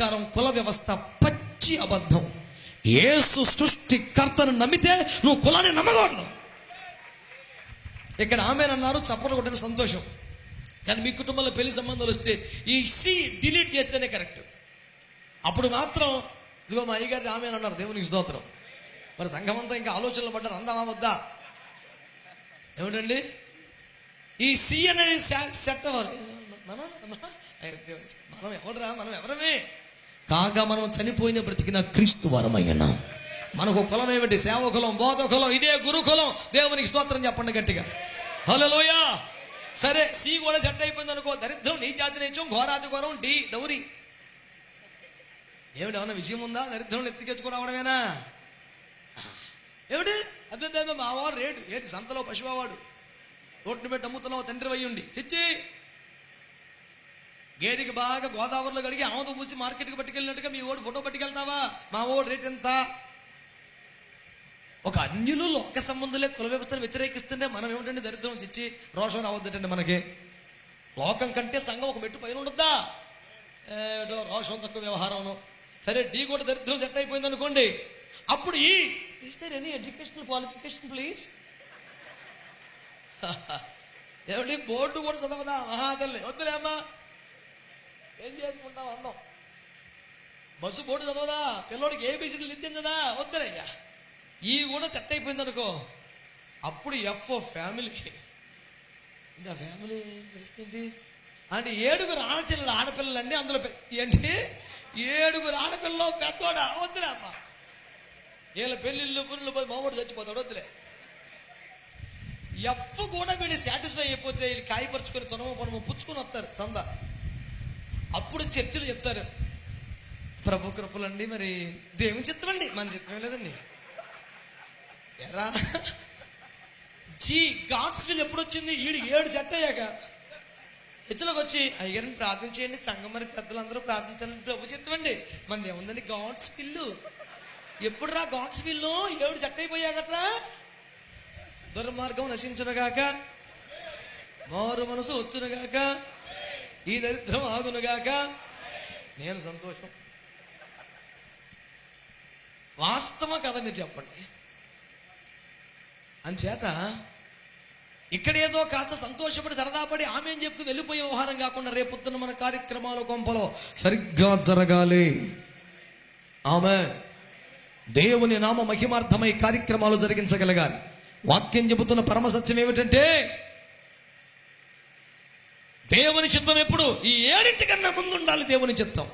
ప్రకారం కుల వ్యవస్థ పచ్చి అబద్ధం. యేసు సృష్టికర్తను నమ్మితే నువ్వు కులాన్ని నమ్మకూడదు. ఇక్కడ ఆమెనన్నారు, చప్పట్లు కొట్టిన సంతోషం. కానీ మీ కుటుంబంలో పెళ్లి సంబంధాలు వస్తే ఈ సి డిలీట్ చేస్తేనే కరెక్ట్. అప్పుడు మాత్రం ఇదిగో మా అయ్యగారి ఆమెనన్నారు, దేవునికి స్తోత్రం. మరి సంఘం అంతా ఇంకా ఆలోచనలు పడ్డారు, అందామా వద్దా? ఏమిటండి ఈ సి అనేది సెట్ అవ్వాలి. మనం ఎవడరా, మనం ఎవరమే కాగా మనం చనిపోయిన బ్రతికిన క్రీస్తు వారమయ్యన్నా. మనకు కులం ఏమిటి? సేవకులం, బోధకులం, ఇదే గురుకులం. దేవునికి స్తోత్రం చెప్పండి గట్టిగా, హల్లెలూయా. సరే, సి కూడా సెట్ అయిపోయింది అనుకో. దరిద్రం, నీ జాతి నేర్చం, ఘోరాది ఘోరం, డి డౌరీ. ఏమిటి, ఏమన్నా విషయం ఉందా? దరిద్రం ఎత్తికెచ్చుకురావడమేనా? ఏమిటి అభ్యర్థి మావాడు రేటు ఏంటి? సంతలో పశువాడు రోడ్డు పెట్టి అమ్ముతున్నావు తండ్రి వయ్యుండి చిచ్చి. గేదెకి బాగా గోదావరిలో కడిగి ఆమెతో పూసి మార్కెట్కి పట్టుకెళ్ళినట్టుగా మీ ఓడి ఫోటో పట్టుకెళ్తావా? మా ఓడి రేట్ ఎంత? ఒక అన్యులు లోక సంబంధులే కుల వ్యవస్థను వ్యతిరేకిస్తుంటే మనం ఏమిటండి దరిద్రం చిచ్చి రోషం రావద్దండి మనకి. లోకం కంటే సంఘం ఒక మెట్టు పైన ఉండద్దా? రోషం తక్కువ వ్యవహారం. సరే, డి కూడా దరిద్రం సెట్ అయిపోయింది అనుకోండి. అప్పుడు is there any educational qualification please? ఏమిటి, బోర్డు కూడా చదవదా? మహాదల్లే వద్దులే అమ్మా, ఏం చేసుకుంటాం అందం. బస్సు బోర్డు చదవదా? పిల్లోడికి ఏబీసీలు దిద్దాం కదా, వద్దులయ్యా. ఈ కూడా సెట్ అయిపోయింది అనుకో. అప్పుడు ఎఫ్ ఫ్యామిలీ. ఇంకా ఫ్యామిలీ పరిస్థితి అంటే 7 ఆడపిల్లలండి. అందులో ఏంటి 7 ఆడపిల్లలు పెద్దోడా? వద్దులే అమ్మ, వీళ్ళ పెళ్ళిళ్ళు పుల్లు పోయి మామూడు చచ్చిపోతాడు, వద్దులే. ఎఫ్ కూడా వీళ్ళు సాటిస్ఫై అయిపోతే వీళ్ళు కాయపరుచుకొని తొనము పుచ్చుకొని వస్తారు సంద. అప్పుడు చర్చలు చెప్తారు, ప్రభు కృపలండి, మరి దేవుని చిత్తం అండి, మన చిత్రం లేదండి. ఎరా జీ గాడ్స్ విల్ ఎప్పుడు వచ్చింది? 7 సెట్ అయ్యాక చర్చలోకి వచ్చి అయ్యగారిని ప్రార్థించేయండి, సంఘం మరి పెద్దలందరూ ప్రార్థించాలని ప్రభు చిత్తం అండి, మనది ఏముందండి గాడ్స్ విల్లు. ఎప్పుడు రా గాడ్స్ విల్లు? 7 సెట్ అయిపోయాకట్రా. దుర్మార్గం నశించునుగాక, మారు మనసు వచ్చునుగాక, ఈ దరిద్రం ఆగునుగాక. నేను సంతోషం. వాస్తవం కదా, మీరు చెప్పండి. అంచేత ఇక్కడేదో కాస్త సంతోషపడి సరదాపడి ఆమె అని చెప్పుకుని వెళ్ళిపోయే వ్యవహారం కాకుండా రేపొద్దున మన కార్యక్రమాలు కొంపలో సరిగ్గా జరగాలి. ఆమె దేవుని నామ మహిమార్థమై కార్యక్రమాలు జరిగించగలగాలి. వాక్యం చెబుతున్న పరమ సత్యం ఏమిటంటే, దేవుని చిత్తం ఎప్పుడు ఈ 7 కన్నా ముందు ఉండాలి. దేవుని చిత్తం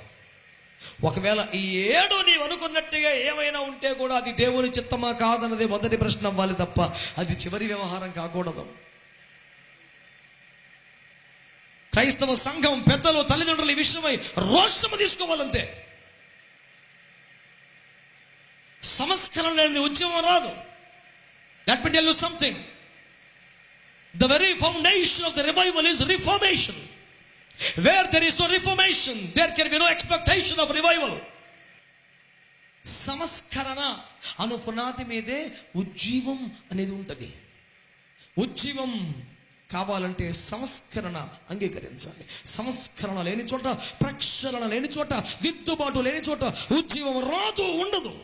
ఒకవేళ ఈ 7 నీవు అనుకున్నట్టుగా ఏమైనా ఉంటే కూడా అది దేవుని చిత్తమా కాదన్నది మొదటి ప్రశ్న అవ్వాలి తప్ప అది చివరి వ్యవహారం కాకూడదు. క్రైస్తవ సంఘం పెద్దలు, తల్లిదండ్రులు ఈ విషయమై రోషము తీసుకోవాలంతే. సంస్కరణ లేని ఉద్యమం రాదు. Let me tell you something. The very foundation of the revival is reformation. Where there is no reformation, there can be no expectation of revival. సంస్కరణ అను పునాది మీదే ఉజ్జీవం అనేది ఉంటుంది. ఉజ్జీవం కావాలంటే సంస్కరణ అంగీకరించాలి. సంస్కరణ లేని చోట, ప్రక్షాళన లేని చోట, దిద్దుబాటు లేని చోట ఉజ్జీవం రాదు, ఉండదు.